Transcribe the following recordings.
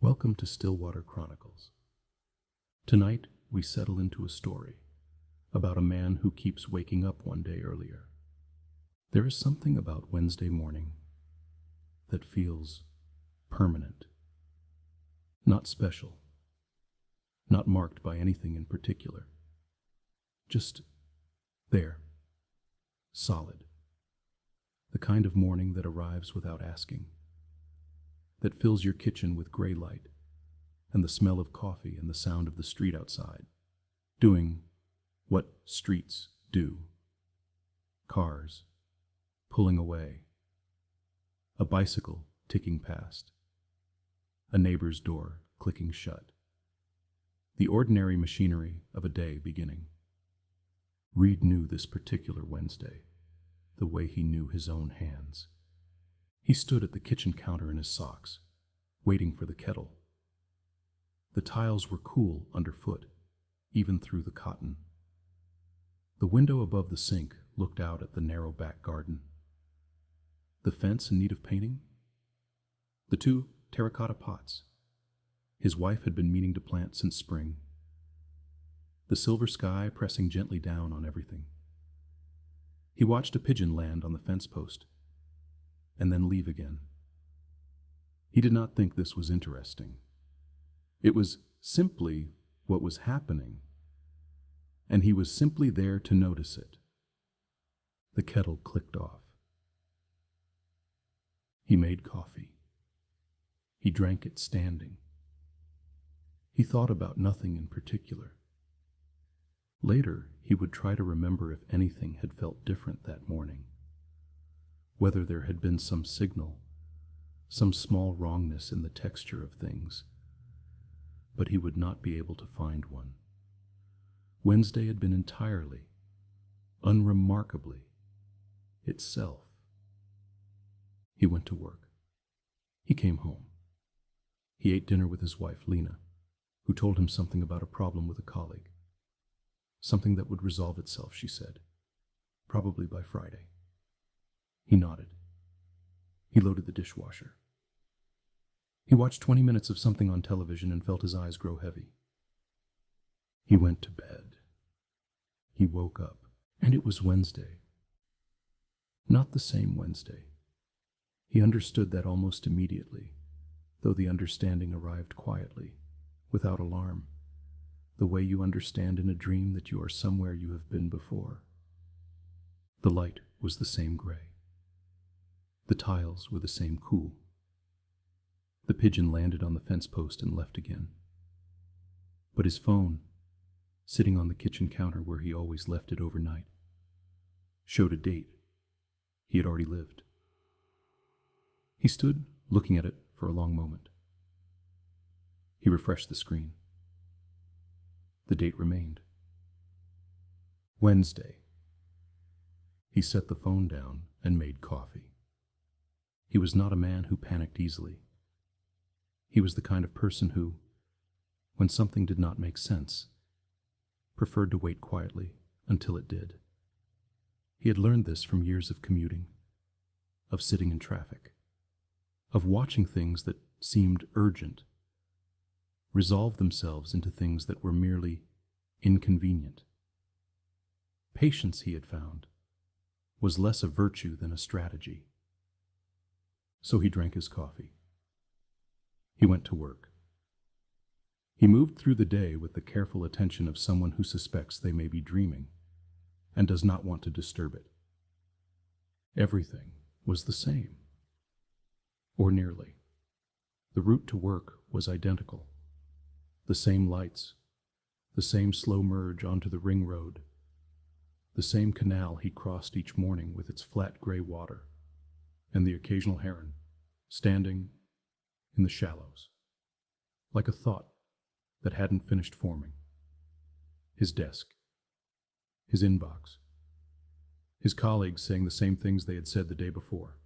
Welcome to Stillwater Chronicles. Tonight, we settle into a story about a man who keeps waking up one day earlier. There is something about Wednesday morning that feels permanent, not special, not marked by anything in particular. Just there, solid. The kind of morning that arrives without asking, that fills your kitchen with gray light and the smell of coffee and the sound of the street outside, doing what streets do. Cars pulling away, a bicycle ticking past, a neighbor's door clicking shut, the ordinary machinery of a day beginning. Reid knew this particular Wednesday the way he knew his own hands. He stood at the kitchen counter in his socks, waiting for the kettle. The tiles were cool underfoot, even through the cotton. The window above the sink looked out at the narrow back garden. The fence in need of painting? The two terracotta pots his wife had been meaning to plant since spring. The silver sky pressing gently down on everything. He watched a pigeon land on the fence post and then leave again. He did not think this was interesting. It was simply what was happening, and he was simply there to notice it. The kettle clicked off. He made coffee. He drank it standing. He thought about nothing in particular. Later, he would try to remember if anything had felt different that morning. Whether there had been some signal, some small wrongness in the texture of things, but he would not be able to find one. Wednesday had been entirely, unremarkably, itself. He went to work. He came home. He ate dinner with his wife, Lena, who told him something about a problem with a colleague. Something that would resolve itself, she said, probably by Friday. He nodded. He loaded the dishwasher. He watched 20 minutes of something on television and felt his eyes grow heavy. He went to bed. He woke up, and it was Wednesday. Not the same Wednesday. He understood that almost immediately, though the understanding arrived quietly, without alarm, the way you understand in a dream that you are somewhere you have been before. The light was the same gray. The tiles were the same cool. The pigeon landed on the fence post and left again. But his phone, sitting on the kitchen counter where he always left it overnight, showed a date he had already lived. He stood looking at it for a long moment. He refreshed the screen. The date remained. Wednesday. He set the phone down and made coffee. He was not a man who panicked easily. He was the kind of person who, when something did not make sense, preferred to wait quietly until it did. He had learned this from years of commuting, of sitting in traffic, of watching things that seemed urgent resolve themselves into things that were merely inconvenient. Patience, he had found, was less a virtue than a strategy. So he drank his coffee. He went to work. He moved through the day with the careful attention of someone who suspects they may be dreaming and does not want to disturb it. Everything was the same, or nearly. The route to work was identical. The same lights, the same slow merge onto the ring road, the same canal he crossed each morning with its flat gray water, and the occasional heron standing in the shallows, like a thought that hadn't finished forming. His desk, his inbox, his colleagues saying the same things they had said the day before,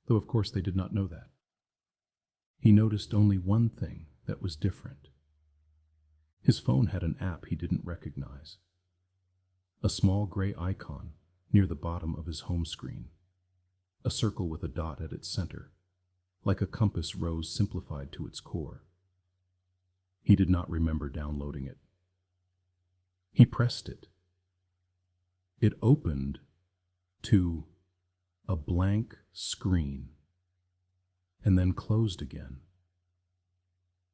though of course they did not know that. He noticed only one thing that was different. His phone had an app he didn't recognize, a small gray icon near the bottom of his home screen, a circle with a dot at its center, like a compass rose simplified to its core. He did not remember downloading it. He pressed it. It opened to a blank screen and then closed again,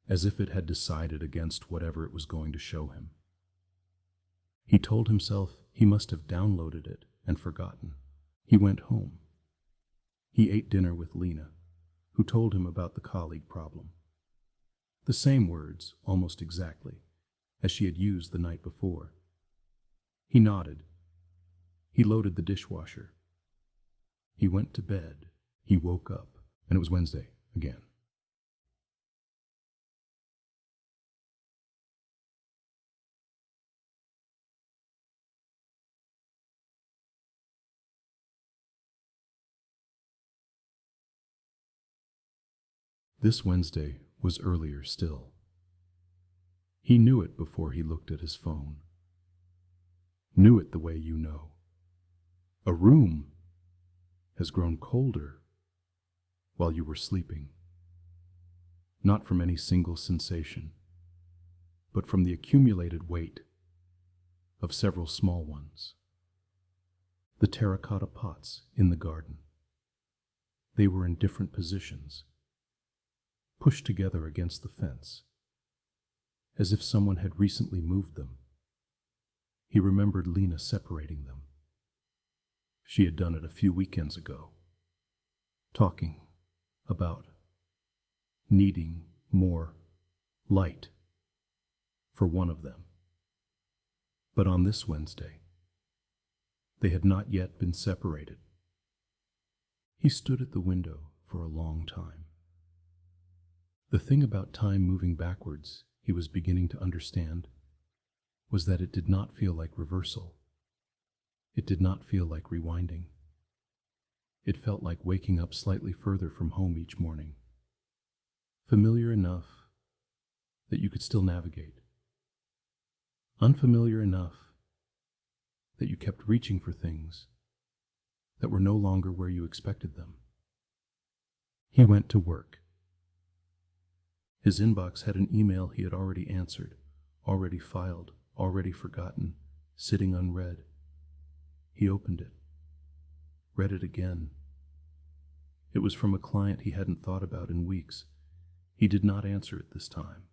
as if it had decided against whatever it was going to show him. He told himself he must have downloaded it and forgotten. He went home. He ate dinner with Lena, who told him about the colleague problem. The same words, almost exactly, as she had used the night before. He nodded. He loaded the dishwasher. He went to bed. He woke up, and it was Wednesday again. This Wednesday was earlier still. He knew it before he looked at his phone. Knew it the way you know. A room has grown colder while you were sleeping. Not from any single sensation, but from the accumulated weight of several small ones. The terracotta pots in the garden. They were in different positions, pushed together against the fence, as if someone had recently moved them. He remembered Lena separating them. She had done it a few weekends ago, talking about needing more light for one of them. But on this Wednesday, they had not yet been separated. He stood at the window for a long time. The thing about time moving backwards he was beginning to understand was that it did not feel like reversal. It did not feel like rewinding. It felt like waking up slightly further from home each morning. Familiar enough that you could still navigate. Unfamiliar enough that you kept reaching for things that were no longer where you expected them. He went to work. His inbox had an email he had already answered, already filed, already forgotten, sitting unread. He opened it, read it again. It was from a client he hadn't thought about in weeks. He did not answer it this time.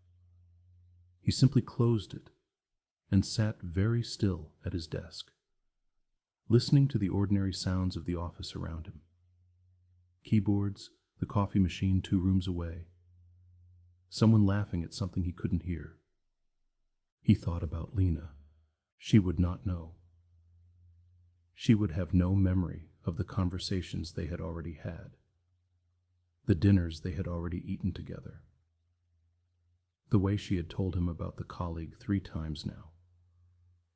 He simply closed it and sat very still at his desk, listening to the ordinary sounds of the office around him. Keyboards, the coffee machine 2 rooms away. Someone laughing at something he couldn't hear. He thought about Lena. She would not know. She would have no memory of the conversations they had already had, the dinners they had already eaten together, the way she had told him about the colleague 3 times now,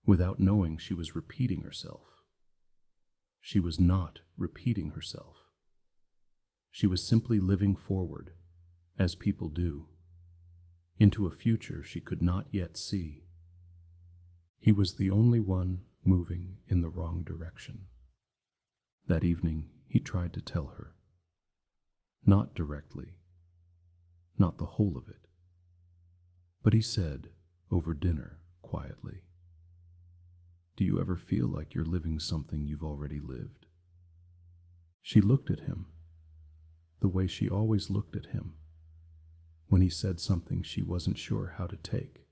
without knowing she was repeating herself. She was not repeating herself. She was simply living forward, as people do, into a future she could not yet see. He was the only one moving in the wrong direction. That evening, he tried to tell her. Not directly, not the whole of it, but he said, over dinner, quietly, "Do you ever feel like you're living something you've already lived?" She looked at him, the way she always looked at him, when he said something she wasn't sure how to take.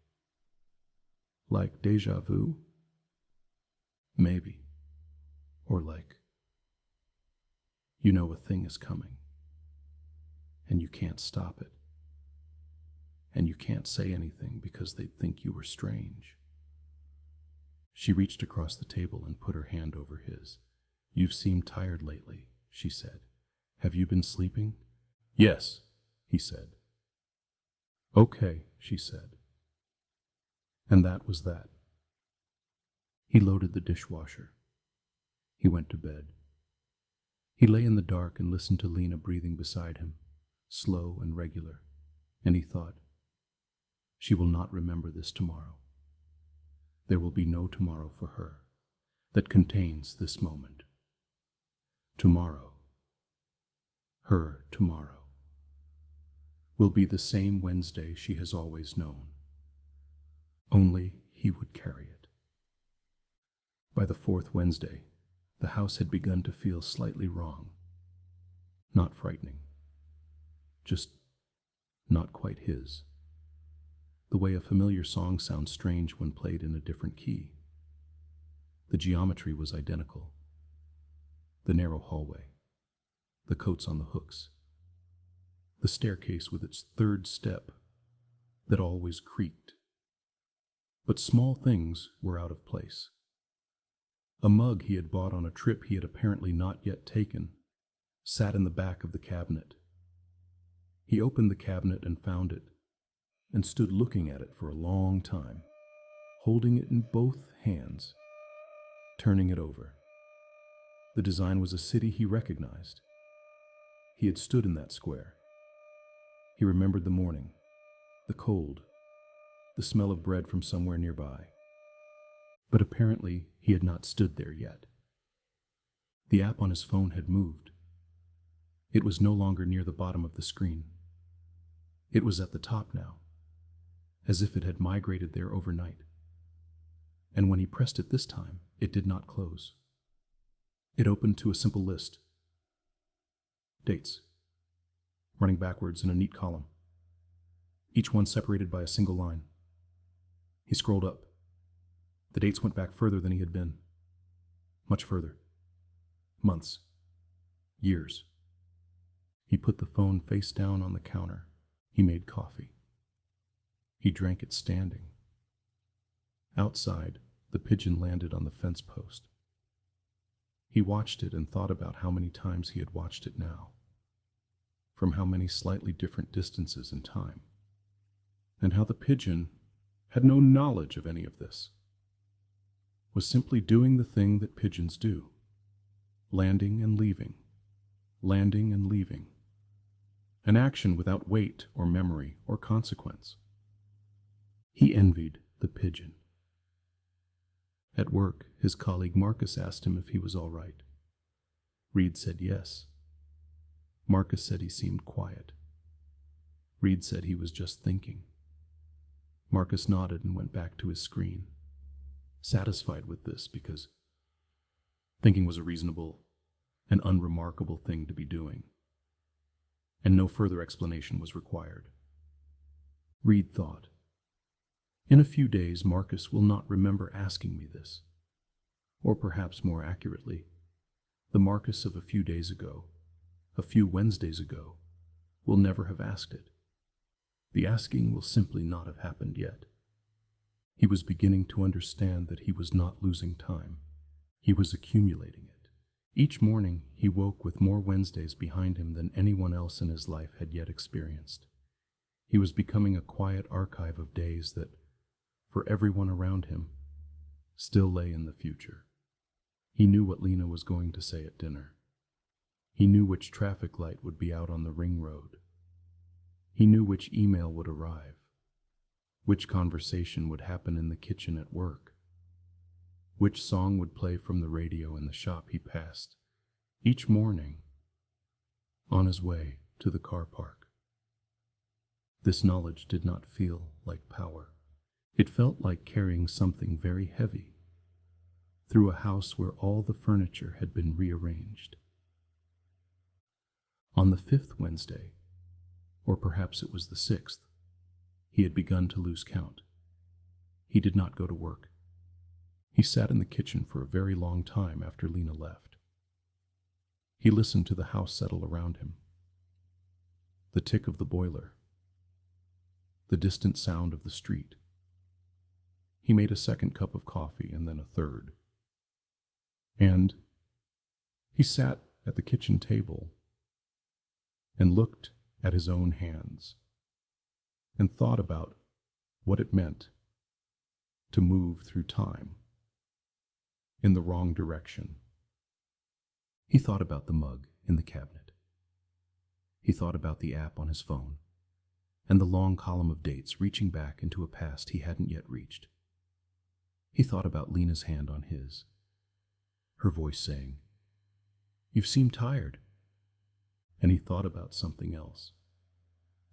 Like déjà vu? Maybe. Or like, you know a thing is coming, and you can't stop it, and you can't say anything because they'd think you were strange. She reached across the table and put her hand over his. "You've seemed tired lately," she said. "Have you been sleeping?" "Yes," he said. "Okay," she said. And that was that. He loaded the dishwasher. He went to bed. He lay in the dark and listened to Lena breathing beside him, slow and regular, and he thought, she will not remember this tomorrow. There will be no tomorrow for her that contains this moment. Tomorrow. Her tomorrow. will be the same Wednesday she has always known. Only he would carry it. By the fourth Wednesday, the house had begun to feel slightly wrong. Not frightening. Just not quite his. The way a familiar song sounds strange when played in a different key. The geometry was identical. The narrow hallway. The coats on the hooks. The staircase with its third step that always creaked. But small things were out of place. A mug he had bought on a trip he had apparently not yet taken sat in the back of the cabinet. He opened the cabinet and found it, and stood looking at it for a long time, holding it in both hands, turning it over. The design was a city he recognized. He had stood in that square. He remembered the morning, the cold, the smell of bread from somewhere nearby. But apparently he had not stood there yet. The app on his phone had moved. It was no longer near the bottom of the screen. It was at the top now, as if it had migrated there overnight. And when he pressed it this time, it did not close. It opened to a simple list. Dates, running backwards in a neat column, each one separated by a single line. He scrolled up. The dates went back further than he had been. Much further. Months. Years. He put the phone face down on the counter. He made coffee. He drank it standing. Outside, the pigeon landed on the fence post. He watched it and thought about how many times he had watched it now, from how many slightly different distances in time, and how the pigeon had no knowledge of any of this, was simply doing the thing that pigeons do, landing and leaving, landing and leaving, an action without weight or memory or consequence. He envied the pigeon. At work, his colleague Marcus asked him if he was all right. Reid said yes. Marcus said he seemed quiet. Reid said he was just thinking. Marcus nodded and went back to his screen, satisfied with this because thinking was a reasonable and unremarkable thing to be doing, and no further explanation was required. Reid thought, in a few days Marcus will not remember asking me this, or perhaps more accurately, the Marcus of a few days ago, a few Wednesdays ago, will never have asked it. The asking will simply not have happened yet. He was beginning to understand that he was not losing time. He was accumulating it. Each morning he woke with more Wednesdays behind him than anyone else in his life had yet experienced. He was becoming a quiet archive of days that, for everyone around him, still lay in the future. He knew what Lena was going to say at dinner. He knew which traffic light would be out on the ring road. He knew which email would arrive, which conversation would happen in the kitchen at work, which song would play from the radio in the shop he passed each morning on his way to the car park. This knowledge did not feel like power. It felt like carrying something very heavy through a house where all the furniture had been rearranged. On the fifth Wednesday, or perhaps it was the sixth, he had begun to lose count. He did not go to work. He sat in the kitchen for a very long time after Lena left. He listened to the house settle around him. The tick of the boiler. The distant sound of the street. He made a second cup of coffee and then a third. And he sat at the kitchen table and looked at his own hands and thought about what it meant to move through time in the wrong direction. He thought about the mug in the cabinet. He thought about the app on his phone and the long column of dates reaching back into a past he hadn't yet reached. He thought about Lena's hand on his, her voice saying, "You seem tired." And he thought about something else,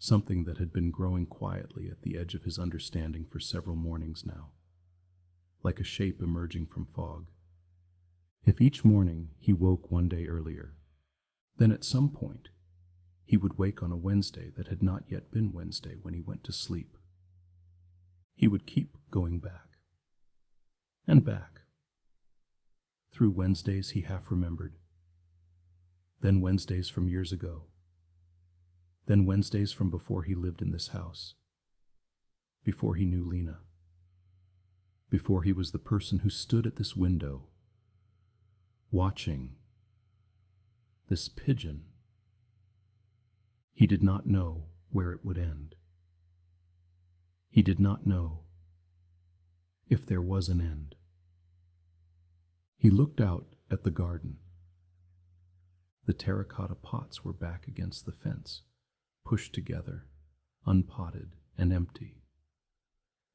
something that had been growing quietly at the edge of his understanding for several mornings now, like a shape emerging from fog. If each morning he woke one day earlier, then at some point he would wake on a Wednesday that had not yet been Wednesday when he went to sleep. He would keep going back and back, through Wednesdays he half remembered, then Wednesdays from years ago, then Wednesdays from before he lived in this house, before he knew Lena, before he was the person who stood at this window, watching this pigeon. He did not know where it would end. He did not know if there was an end. He looked out at the garden. The terracotta pots were back against the fence, pushed together, unpotted and empty.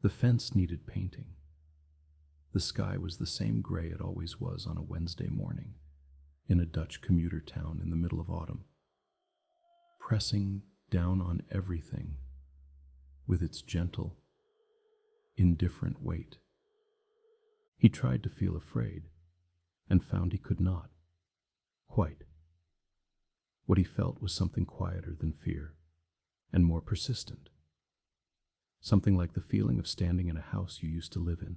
The fence needed painting. The sky was the same gray it always was on a Wednesday morning in a Dutch commuter town in the middle of autumn, pressing down on everything with its gentle, indifferent weight. He tried to feel afraid and found he could not, quite. What he felt was something quieter than fear and more persistent, something like the feeling of standing in a house you used to live in,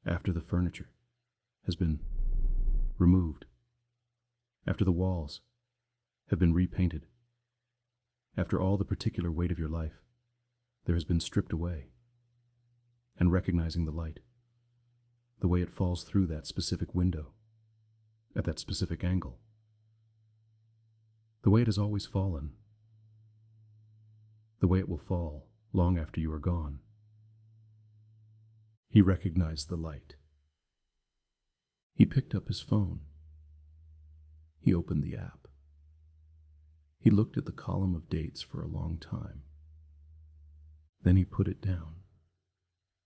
after the furniture has been removed, after the walls have been repainted, after all the particular weight of your life there has been stripped away, and recognizing the light, the way it falls through that specific window, at that specific angle, the way it has always fallen, the way it will fall long after you are gone. He recognized the light. He picked up his phone. He opened the app. He looked at the column of dates for a long time. Then he put it down,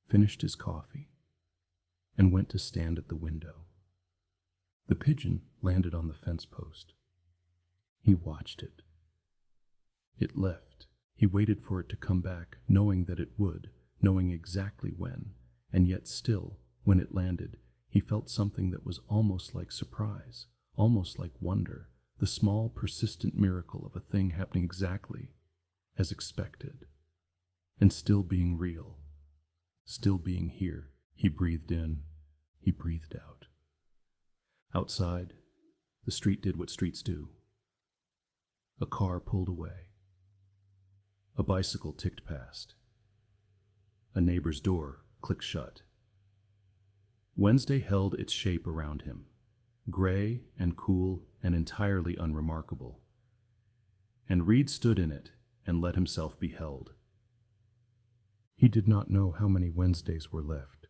finished his coffee, and went to stand at the window. The pigeon landed on the fence post. He watched it. It left. He waited for it to come back, knowing that it would, knowing exactly when, and yet still, when it landed, he felt something that was almost like surprise, almost like wonder, the small, persistent miracle of a thing happening exactly as expected, and still being real, still being here. He breathed in, he breathed out. Outside, the street did what streets do. A car pulled away. A bicycle ticked past. A neighbor's door clicked shut. Wednesday held its shape around him, gray and cool and entirely unremarkable. And Reid stood in it and let himself be held. He did not know how many Wednesdays were left.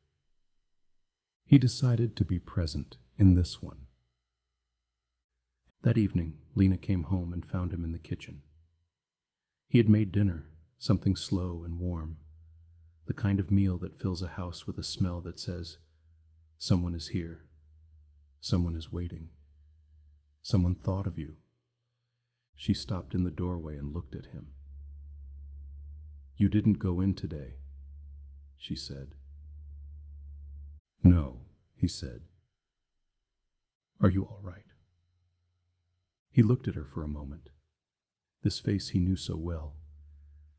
He decided to be present in this one. That evening, Lena came home and found him in the kitchen. He had made dinner, something slow and warm, the kind of meal that fills a house with a smell that says, someone is here, someone is waiting, someone thought of you. She stopped in the doorway and looked at him. "You didn't go in today," she said. "No," he said. "Are you all right?" He looked at her for a moment. This face he knew so well,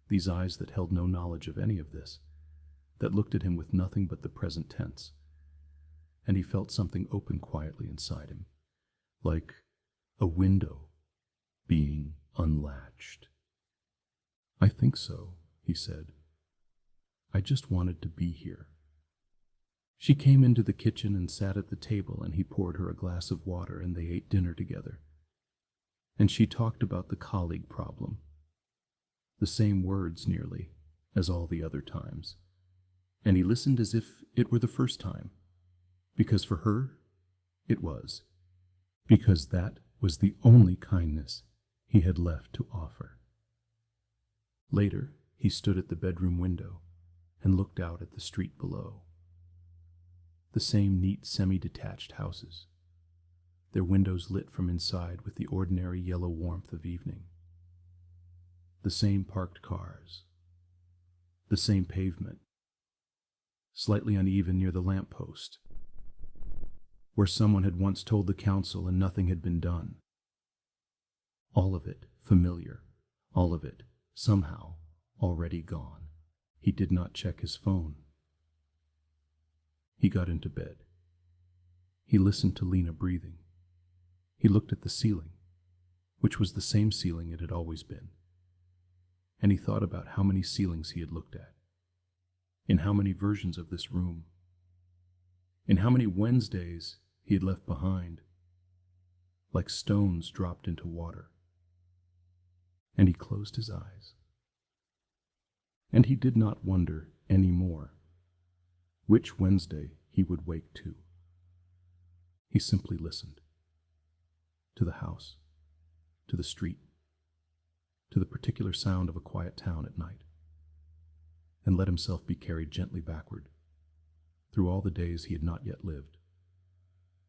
these eyes that held no knowledge of any of this, that looked at him with nothing but the present tense, and he felt something open quietly inside him, like a window being unlatched. "I think so," he said. "I just wanted to be here." She came into the kitchen and sat at the table, and he poured her a glass of water, and they ate dinner together. And she talked about the colleague problem, the same words nearly as all the other times, and he listened as if it were the first time, because for her it was, because that was the only kindness he had left to offer. Later, he stood at the bedroom window and looked out at the street below. The same neat semi-detached houses, their windows lit from inside with the ordinary yellow warmth of evening. the same parked cars, the same pavement, slightly uneven near the lamppost, where someone had once told the council and nothing had been done. All of it familiar, all of it somehow already gone. He did not check his phone. He got into bed. He listened to Lena breathing. He looked at the ceiling, which was the same ceiling it had always been. And he thought about how many ceilings he had looked at, in how many versions of this room, in how many Wednesdays he had left behind, like stones dropped into water. And he closed his eyes. And he did not wonder any more which Wednesday he would wake to. He simply listened to the house, to the street, to the particular sound of a quiet town at night, and let himself be carried gently backward through all the days he had not yet lived,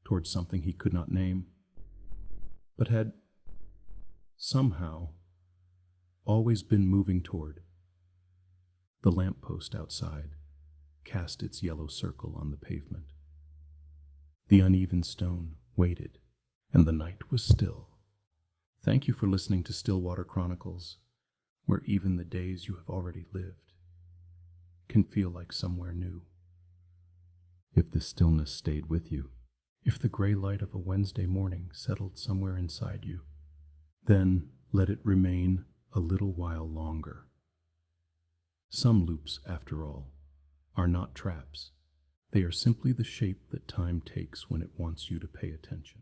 towards something he could not name, but had somehow always been moving toward. The lamppost outside cast its yellow circle on the pavement. The uneven stone waited, and the night was still. Thank you for listening to Stillwater Chronicles, where even the days you have already lived can feel like somewhere new. If the stillness stayed with you, if the gray light of a Wednesday morning settled somewhere inside you, then let it remain a little while longer. Some loops, after all, are not traps. They are simply the shape that time takes when it wants you to pay attention.